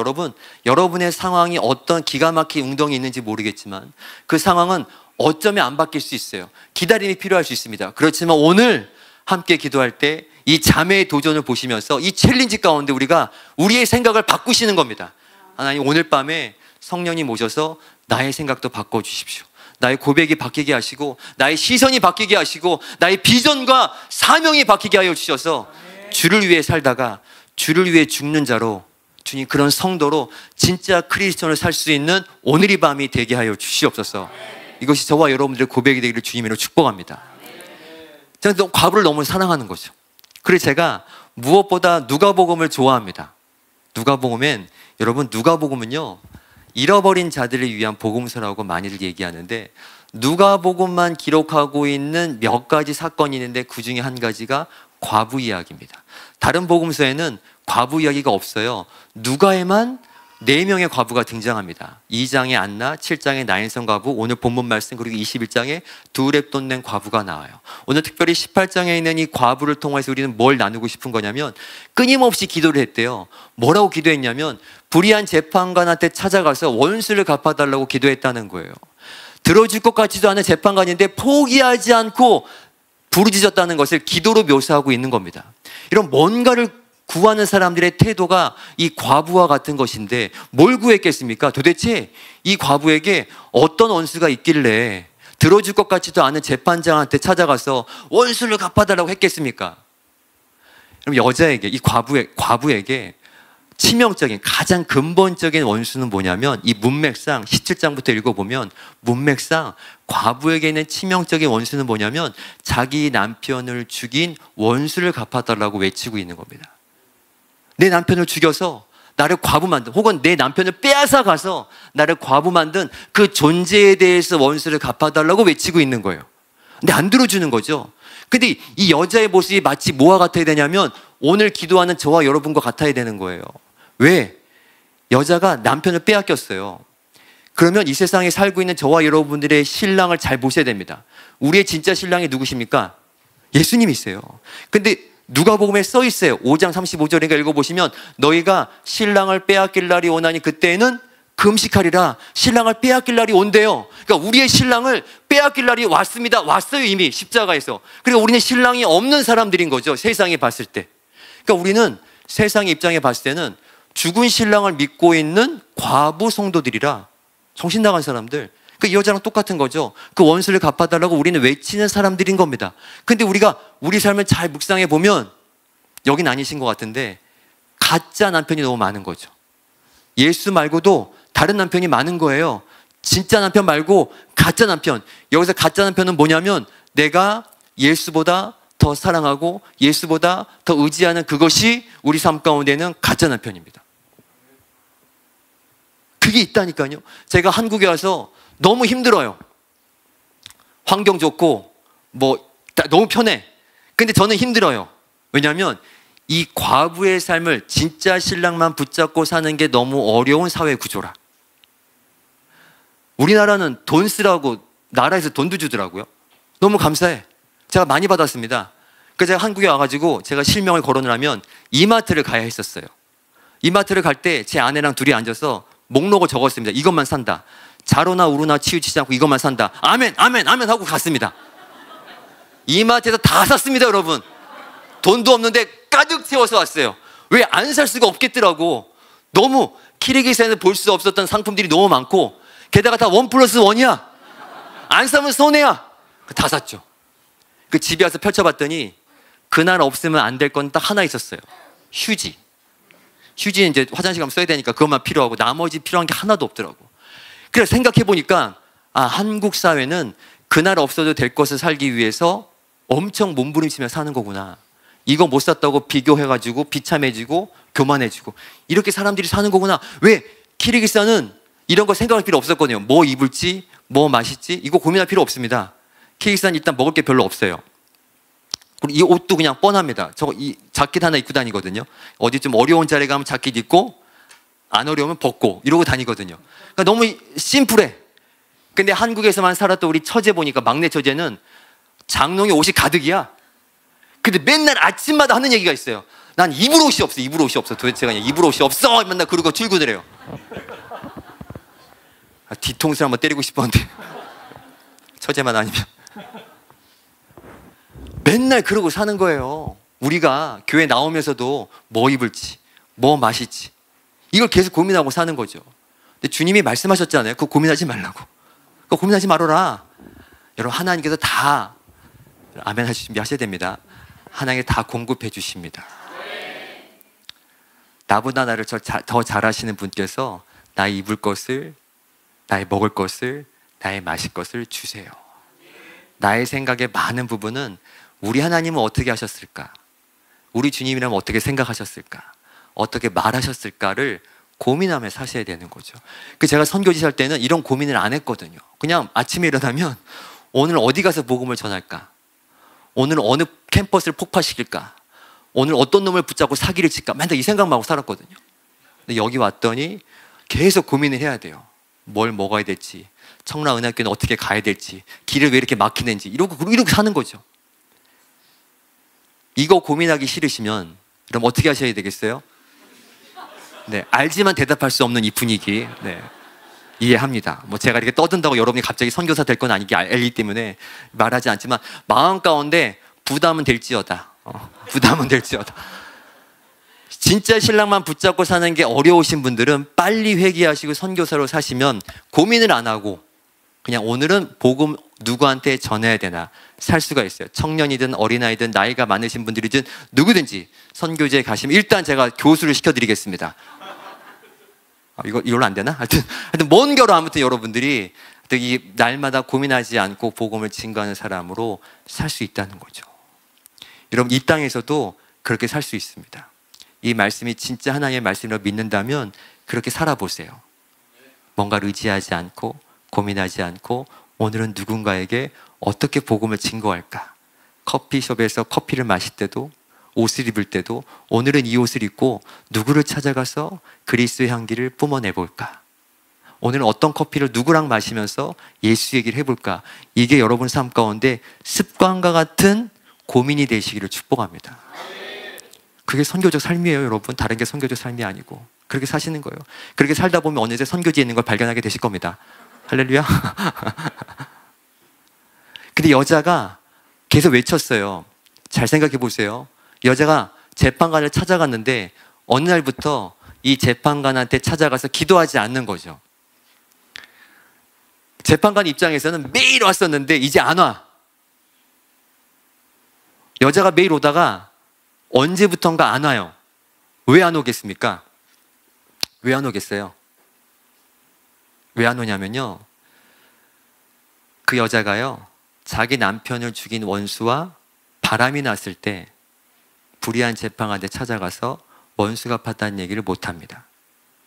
여러분의 상황이 어떤 기가 막힌 웅덩이 있는지 모르겠지만 그 상황은 어쩌면 안 바뀔 수 있어요. 기다림이 필요할 수 있습니다. 그렇지만 오늘 함께 기도할 때 이 자매의 도전을 보시면서 이 챌린지 가운데 우리가 우리의 생각을 바꾸시는 겁니다. 하나님, 오늘 밤에 성령님 오셔서 나의 생각도 바꿔주십시오. 나의 고백이 바뀌게 하시고 나의 시선이 바뀌게 하시고 나의 비전과 사명이 바뀌게 하여 주셔서 주를 위해 살다가 주를 위해 죽는 자로, 주님, 그런 성도로 진짜 크리스천을 살 수 있는 오늘 이 밤이 되게 하여 주시옵소서. 이것이 저와 여러분들의 고백이 되기를 주님으로 축복합니다. 저는 과부를 너무 사랑하는 거죠. 그래서 제가 무엇보다 누가복음을 좋아합니다. 누가복음엔, 여러분, 누가복음은요, 잃어버린 자들을 위한 복음서라고 많이들 얘기하는데 누가복음만 기록하고 있는 몇 가지 사건이 있는데 그 중에 한 가지가 과부 이야기입니다. 다른 복음서에는 과부 이야기가 없어요. 누가에만 4명의 과부가 등장합니다. 2장에 안나, 7장에 나인성 과부, 오늘 본문 말씀, 그리고 21장에 두 랩 돈 낸 과부가 나와요. 오늘 특별히 18장에 있는 이 과부를 통해서 우리는 뭘 나누고 싶은 거냐면 끊임없이 기도를 했대요. 뭐라고 기도했냐면 불의한 재판관한테 찾아가서 원수를 갚아달라고 기도했다는 거예요. 들어줄 것 같지도 않은 재판관인데 포기하지 않고 부르짖었다는 것을 기도로 묘사하고 있는 겁니다. 이런 뭔가를 구하는 사람들의 태도가 이 과부와 같은 것인데 뭘 구했겠습니까? 도대체 이 과부에게 어떤 원수가 있길래 들어줄 것 같지도 않은 재판장한테 찾아가서 원수를 갚아달라고 했겠습니까? 그럼 여자에게, 이 과부에게 치명적인, 가장 근본적인 원수는 뭐냐면, 이 문맥상 17장부터 읽어보면 문맥상 과부에게 있는 치명적인 원수는 뭐냐면 자기 남편을 죽인 원수를 갚아달라고 외치고 있는 겁니다. 내 남편을 죽여서 나를 과부 만든, 혹은 내 남편을 빼앗아 가서 나를 과부 만든 그 존재에 대해서 원수를 갚아달라고 외치고 있는 거예요. 근데 안 들어주는 거죠. 근데 이 여자의 모습이 마치 뭐와 같아야 되냐면 오늘 기도하는 저와 여러분과 같아야 되는 거예요. 왜? 여자가 남편을 빼앗겼어요. 그러면 이 세상에 살고 있는 저와 여러분들의 신랑을 잘 보셔야 됩니다. 우리의 진짜 신랑이 누구십니까? 예수님이세요. 근데 누가복음에 써 있어요. 5장 35절인가 읽어보시면 너희가 신랑을 빼앗길 날이 오나니 그때에는 금식하리라. 신랑을 빼앗길 날이 온대요. 그러니까 우리의 신랑을 빼앗길 날이 왔습니다. 왔어요, 이미 십자가에서. 그리고 우리는 신랑이 없는 사람들인 거죠, 세상에 봤을 때. 그러니까 우리는 세상의 입장에 봤을 때는 죽은 신랑을 믿고 있는 과부 성도들이라, 정신 나간 사람들. 그 여자랑 똑같은 거죠. 그 원수를 갚아달라고 우리는 외치는 사람들인 겁니다. 근데 우리가 우리 삶을 잘 묵상해 보면 여긴 아니신 것 같은데 가짜 남편이 너무 많은 거죠. 예수 말고도 다른 남편이 많은 거예요. 진짜 남편 말고 가짜 남편. 여기서 가짜 남편은 뭐냐면 내가 예수보다 더 사랑하고 예수보다 더 의지하는 그것이 우리 삶 가운데는 가짜 남편입니다. 그게 있다니까요. 제가 한국에 와서 너무 힘들어요. 환경 좋고 너무 편해. 근데 저는 힘들어요. 왜냐하면 이 과부의 삶을 진짜 신랑만 붙잡고 사는 게 너무 어려운 사회 구조라. 우리나라는 돈 쓰라고 나라에서 돈도 주더라고요. 너무 감사해. 제가 많이 받았습니다. 그래서 제가 한국에 와가지고 제가 실명을 거론을 하면 이마트를 가야 했었어요. 이마트를 갈 때 제 아내랑 둘이 앉아서 목록을 적었습니다. 이것만 산다. 자로나 우루나 치우치지 않고 이것만 산다. 아멘, 아멘, 아멘 하고 갔습니다. 이마트에서 다 샀습니다, 여러분. 돈도 없는데 가득 채워서 왔어요. 왜 안 살 수가 없겠더라고. 너무 키르기스에서 볼 수 없었던 상품들이 너무 많고 게다가 다 1+1이야. 안 사면 손해야. 다 샀죠. 그 집에 와서 펼쳐봤더니 그날 없으면 안 될 건 딱 하나 있었어요. 휴지. 휴지는 이제 화장실 가면 써야 되니까 그것만 필요하고 나머지 필요한 게 하나도 없더라고. 그래서 생각해보니까 한국 사회는 그날 없어도 될 것을 살기 위해서 엄청 몸부림치며 사는 거구나. 이거 못 샀다고 비교해가지고 비참해지고 교만해지고 이렇게 사람들이 사는 거구나. 왜? 키르기스탄은 이런 거 생각할 필요 없었거든요. 뭐 입을지, 뭐 마실지 이거 고민할 필요 없습니다. 키르기스탄 일단 먹을 게 별로 없어요. 그리고 이 옷도 그냥 뻔합니다. 이 자켓 하나 입고 다니거든요. 어디 좀 어려운 자리에 가면 자켓 입고 안 어려우면 벗고 이러고 다니거든요. 그러니까 너무 심플해. 근데 한국에서만 살았던 우리 처제 보니까 막내 처제는 장롱에 옷이 가득이야. 근데 맨날 아침마다 하는 얘기가 있어요. 난 입을 옷이 없어. 입을 옷이 없어. 도대체가 그냥 입을 옷이 없어. 맨날 그러고 출근을 해요. 뒤통수를 한번 때리고 싶었는데 처제만 아니면 맨날 그러고 사는 거예요. 우리가 교회 나오면서도 뭐 입을지 뭐 마실지 이걸 계속 고민하고 사는 거죠. 근데 주님이 말씀하셨잖아요. 그거 고민하지 말라고. 그거 고민하지 말아라. 여러분 하나님께서 다 아멘 하실 준비하셔야 됩니다. 하나님이 다 공급해 주십니다. 나보다 나를 더 잘하시는 분께서 나의 입을 것을, 나의 먹을 것을, 나의 마실 것을 주세요. 나의 생각의 많은 부분은 우리 하나님은 어떻게 하셨을까? 우리 주님이라면 어떻게 생각하셨을까? 어떻게 말하셨을까를 고민하며 사셔야 되는 거죠. 제가 선교지 살 때는 이런 고민을 안 했거든요. 그냥 아침에 일어나면 오늘 어디 가서 복음을 전할까? 오늘 어느 캠퍼스를 폭파시킬까? 오늘 어떤 놈을 붙잡고 사기를 칠까? 맨날 이 생각만 하고 살았거든요. 근데 여기 왔더니 계속 고민을 해야 돼요. 뭘 먹어야 될지, 청라은혜학교는 어떻게 가야 될지, 길을 왜 이렇게 막히는지 이러고 사는 거죠. 이거 고민하기 싫으시면 그럼 어떻게 하셔야 되겠어요? 네, 알지만 대답할 수 없는 이 분위기, 네, 이해합니다. 제가 이렇게 떠든다고 여러분이 갑자기 선교사 될 건 아니기 알기 때문에 말하지 않지만 마음 가운데 부담은 될지어다. 부담은 될지어다. 진짜 신랑만 붙잡고 사는 게 어려우신 분들은 빨리 회개하시고 선교사로 사시면 고민을 안 하고 그냥 오늘은 복음 누구한테 전해야 되나 살 수가 있어요. 청년이든 어린아이든 나이가 많으신 분들이든 누구든지 선교지에 가시면 일단 제가 교수를 시켜드리겠습니다. 이걸로 안 되나? 하여튼 먼 결로 아무튼 여러분들이 이 날마다 고민하지 않고 복음을 증거하는 사람으로 살 수 있다는 거죠. 여러분 이 땅에서도 그렇게 살 수 있습니다. 이 말씀이 진짜 하나님의 말씀이라고 믿는다면 그렇게 살아보세요. 뭔가를 의지하지 않고 고민하지 않고 오늘은 누군가에게 어떻게 복음을 증거할까? 커피숍에서 커피를 마실 때도 옷을 입을 때도 오늘은 이 옷을 입고 누구를 찾아가서 그리스도의 향기를 뿜어내볼까? 오늘은 어떤 커피를 누구랑 마시면서 예수 얘기를 해볼까? 이게 여러분 삶 가운데 습관과 같은 고민이 되시기를 축복합니다. 그게 선교적 삶이에요, 여러분. 다른 게 선교적 삶이 아니고 그렇게 사시는 거예요. 그렇게 살다 보면 어느새 선교지에 있는 걸 발견하게 되실 겁니다. 할렐루야. 근데 여자가 계속 외쳤어요. 잘 생각해 보세요. 여자가 재판관을 찾아갔는데 어느 날부터 이 재판관한테 찾아가서 기도하지 않는 거죠. 재판관 입장에서는 매일 왔었는데 이제 안 와. 여자가 매일 오다가 언제부턴가 안 와요. 왜 안 오겠습니까? 왜 안 오겠어요? 왜 안 오냐면요, 그 여자가요 자기 남편을 죽인 원수와 바람이 났을 때 불의한 재판관한테 찾아가서 원수가 갚았다는 얘기를 못합니다.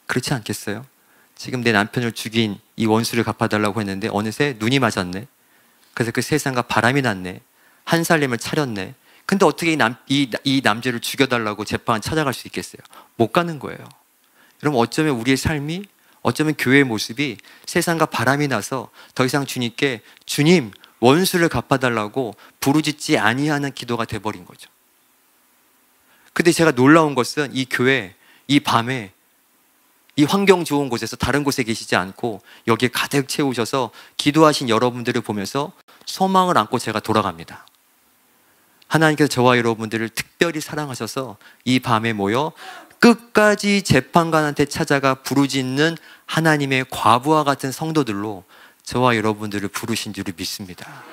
그렇지 않겠어요? 지금 내 남편을 죽인 이 원수를 갚아달라고 했는데 어느새 눈이 맞았네. 그래서 그 세상과 바람이 났네. 한 살림을 차렸네. 근데 어떻게 이 남자를 죽여달라고 재판관 찾아갈 수 있겠어요? 못 가는 거예요. 여러분 어쩌면 우리의 삶이, 어쩌면 교회의 모습이 세상과 바람이 나서 더 이상 주님께 주님 원수를 갚아달라고 부르짖지 아니하는 기도가 돼버린 거죠. 근데 제가 놀라운 것은 이 교회, 이 밤에 이 환경 좋은 곳에서 다른 곳에 계시지 않고 여기에 가득 채우셔서 기도하신 여러분들을 보면서 소망을 안고 제가 돌아갑니다. 하나님께서 저와 여러분들을 특별히 사랑하셔서 이 밤에 모여 끝까지 재판관한테 찾아가 부르짖는 하나님의 과부와 같은 성도들로 저와 여러분들을 부르신 줄을 믿습니다.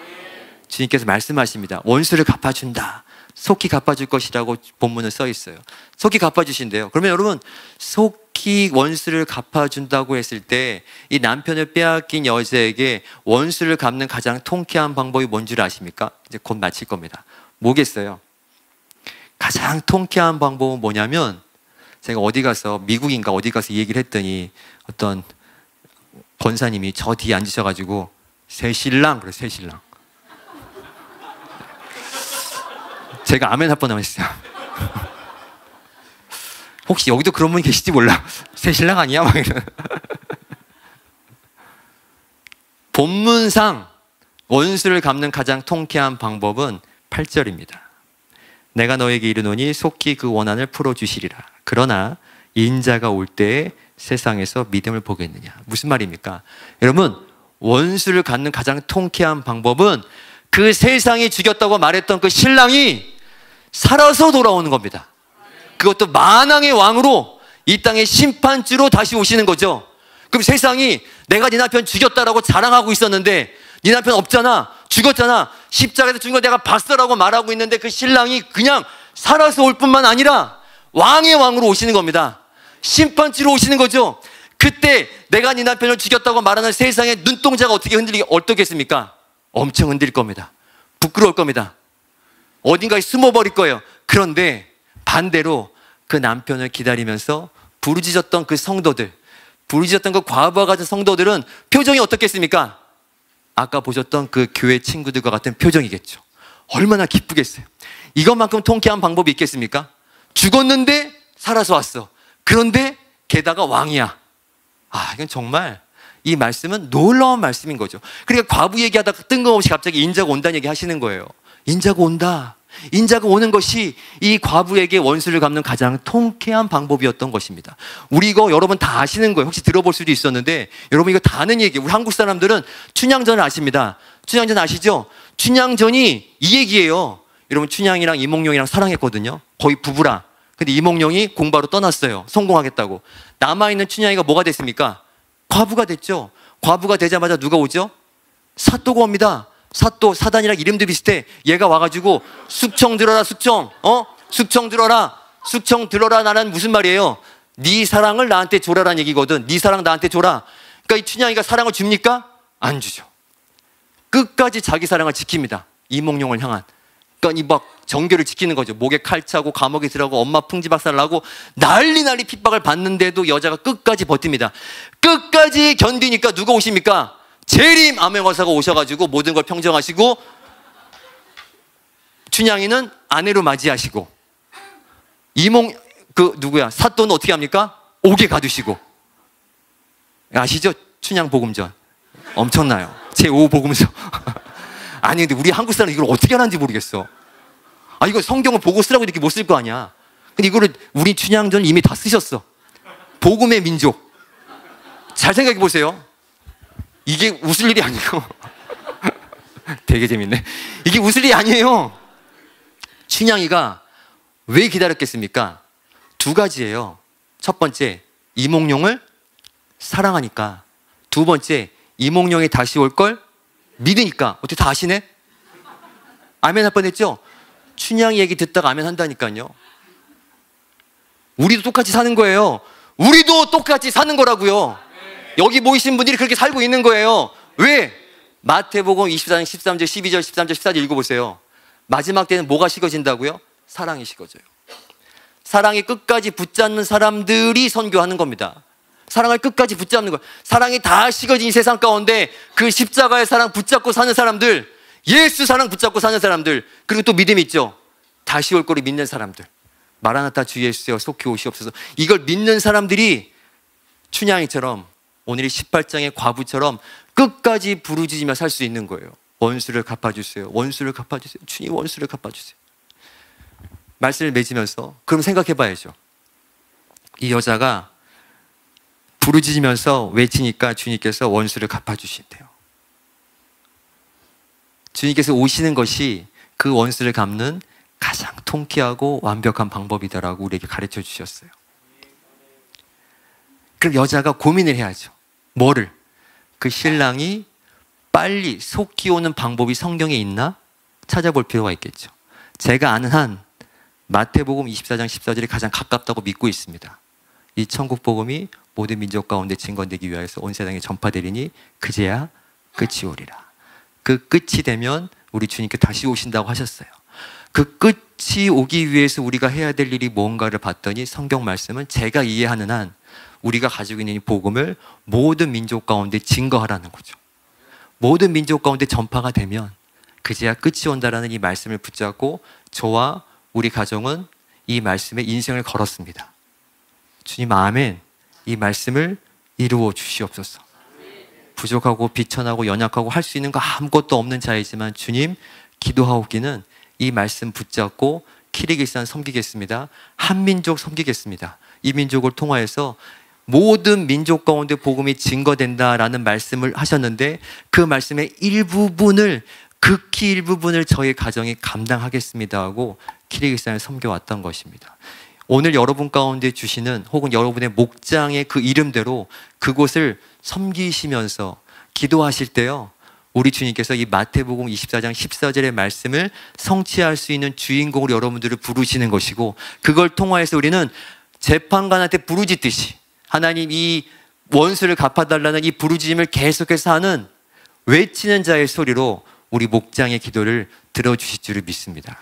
주님께서 말씀하십니다. 원수를 갚아준다. 속히 갚아줄 것이라고 본문은 써 있어요. 속히 갚아주신대요. 그러면 여러분 속히 원수를 갚아준다고 했을 때 이 남편을 빼앗긴 여자에게 원수를 갚는 가장 통쾌한 방법이 뭔 줄 아십니까? 이제 곧 마칠 겁니다. 뭐겠어요? 가장 통쾌한 방법은 뭐냐면, 제가 어디 가서 미국인가 어디 가서 이 얘기를 했더니 어떤 권사님이 저 뒤에 앉으셔가지고 새 신랑 그래, 새 신랑. 제가 아멘 할 뻔하면 했어요. 혹시 여기도 그런 분이 계실지 몰라. 새 신랑 아니야? 막 이런. 본문상 원수를 갚는 가장 통쾌한 방법은 8절입니다. 내가 너에게 이르노니 속히 그 원한을 풀어주시리라. 그러나 인자가 올 때에 세상에서 믿음을 보겠느냐. 무슨 말입니까? 여러분 원수를 갚는 가장 통쾌한 방법은 그 세상이 죽였다고 말했던 그 신랑이 살아서 돌아오는 겁니다. 그것도 만왕의 왕으로 이 땅의 심판주로 다시 오시는 거죠. 그럼 세상이 내가 네 남편 죽였다라고 자랑하고 있었는데 네 남편 없잖아, 죽었잖아, 십자가에서 죽은 거 내가 봤어라고 말하고 있는데 그 신랑이 그냥 살아서 올 뿐만 아니라 왕의 왕으로 오시는 겁니다. 심판주로 오시는 거죠. 그때 내가 네 남편을 죽였다고 말하는 세상의 눈동자가 어떻겠습니까? 엄청 흔들릴 겁니다. 부끄러울 겁니다. 어딘가에 숨어버릴 거예요. 그런데 반대로 그 남편을 기다리면서 부르짖었던 그 성도들, 부르짖었던 그 과부와 같은 성도들은 표정이 어떻겠습니까? 아까 보셨던 그 교회 친구들과 같은 표정이겠죠. 얼마나 기쁘겠어요. 이것만큼 통쾌한 방법이 있겠습니까? 죽었는데 살아서 왔어. 그런데 게다가 왕이야. 이건 정말 이 말씀은 놀라운 말씀인 거죠. 그러니까 과부 얘기하다가 뜬금없이 갑자기 인자가 온다는 얘기 하시는 거예요. 인자가 온다. 인자가 오는 것이 이 과부에게 원수를 갚는 가장 통쾌한 방법이었던 것입니다. 우리 이거 여러분 다 아시는 거예요. 혹시 들어볼 수도 있었는데 여러분 이거 다 아는 얘기예요. 우리 한국 사람들은 춘향전을 아십니다. 춘향전 아시죠? 춘향전이 이 얘기예요. 여러분 춘향이랑 이몽룡이랑 사랑했거든요. 거의 부부라. 근데 이몽룡이 공부하러 떠났어요. 성공하겠다고. 남아있는 춘향이가 뭐가 됐습니까? 과부가 됐죠. 과부가 되자마자 누가 오죠? 사또가 옵니다. 사또, 사단이랑 이름도 비슷해. 얘가 와가지고 숙청 들어라, 숙청. 숙청 들어라. 숙청 들어라. 나는 무슨 말이에요? 네 사랑을 나한테 줘라라는 얘기거든. 네 사랑 나한테 줘라. 그러니까 이 춘향이가 사랑을 줍니까? 안 주죠. 끝까지 자기 사랑을 지킵니다. 이몽룡을 향한. 그러니까 이 막 정결을 지키는 거죠. 목에 칼 차고 감옥에 들어가고 엄마 풍지박살 나고 난리 핍박을 받는데도 여자가 끝까지 버팁니다. 끝까지 견디니까 누가 오십니까? 재림 암행어사가 오셔가지고 모든 걸 평정하시고 춘향이는 아내로 맞이하시고 누구야? 사또는 어떻게 합니까? 옥에 가두시고. 아시죠? 춘향 복음전. 엄청나요. 제5복음서. 아니, 근데 우리 한국 사람은 이걸 어떻게 하는지 모르겠어. 이거 성경을 보고 쓰라고 이렇게 못 쓸 거 아니야. 근데 이거를 우리 춘향전을 이미 다 쓰셨어. 복음의 민족. 잘 생각해 보세요. 이게 웃을 일이 아니고. 되게 재밌네. 이게 웃을 일이 아니에요. 춘향이가 왜 기다렸겠습니까? 두 가지예요. 첫 번째, 이몽룡을 사랑하니까. 두 번째, 이몽룡이 다시 올 걸 믿으니까. 어떻게 다 아시네? 아멘 할 뻔했죠? 춘향이 얘기 듣다가 아멘 한다니까요. 우리도 똑같이 사는 거예요. 우리도 똑같이 사는 거라고요. 여기 모이신 분들이 그렇게 살고 있는 거예요. 왜? 마태복음 24장 13절 12절 13절 14절 읽어보세요. 마지막 때는 뭐가 식어진다고요? 사랑이 식어져요. 사랑이 끝까지 붙잡는 사람들이 선교하는 겁니다. 사랑을 끝까지 붙잡는 거예요. 사랑이 다 식어진 세상 가운데 그 십자가의 사랑 붙잡고 사는 사람들, 예수 사랑 붙잡고 사는 사람들, 그리고 또 믿음이 있죠. 다시 올 거를 믿는 사람들. 마라나타 주 예수여 속히 오시옵소서. 이걸 믿는 사람들이 춘향이처럼 오늘 18장의 과부처럼 끝까지 부르짖으며 살 수 있는 거예요. 원수를 갚아주세요. 원수를 갚아주세요. 주님 원수를 갚아주세요. 말씀을 맺으면서 그럼 생각해 봐야죠. 이 여자가 부르짖으면서 외치니까 주님께서 원수를 갚아주신대요. 주님께서 오시는 것이 그 원수를 갚는 가장 통쾌하고 완벽한 방법이다라고 우리에게 가르쳐 주셨어요. 그럼 여자가 고민을 해야죠. 뭐를? 그 신랑이 빨리 속히 오는 방법이 성경에 있나? 찾아볼 필요가 있겠죠. 제가 아는 한 마태복음 24장 14절이 가장 가깝다고 믿고 있습니다. 이 천국 복음이 모든 민족 가운데 증거되기 위하여서 온 세상에 전파되리니 그제야 끝이 오리라. 그 끝이 되면 우리 주님께 다시 오신다고 하셨어요. 그 끝이 오기 위해서 우리가 해야 될 일이 뭔가를 봤더니 성경 말씀은 제가 이해하는 한 우리가 가지고 있는 이 복음을 모든 민족 가운데 증거하라는 거죠. 모든 민족 가운데 전파가 되면 그제야 끝이 온다라는 이 말씀을 붙잡고 저와 우리 가정은 이 말씀에 인생을 걸었습니다. 주님 아멘. 이 말씀을 이루어 주시옵소서. 부족하고 비천하고 연약하고 할 수 있는 거 아무것도 없는 자이지만 주님 기도하옵기는 이 말씀 붙잡고 키르기스탄 섬기겠습니다. 한민족 섬기겠습니다. 이 민족을 통하여서 모든 민족 가운데 복음이 증거된다라는 말씀을 하셨는데 그 말씀의 일부분을 극히 일부분을 저희 가정이 감당하겠습니다 하고 키르기스탄을 섬겨왔던 것입니다. 오늘 여러분 가운데 주시는 혹은 여러분의 목장의 그 이름대로 그곳을 섬기시면서 기도하실 때요, 우리 주님께서 이 마태복음 24장 14절의 말씀을 성취할 수 있는 주인공으로 여러분들을 부르시는 것이고, 그걸 통하여서 우리는 재판관한테 부르짖듯이 하나님 이 원수를 갚아달라는 이 부르짖음을 계속해서 하는 외치는 자의 소리로 우리 목장의 기도를 들어주실 줄을 믿습니다.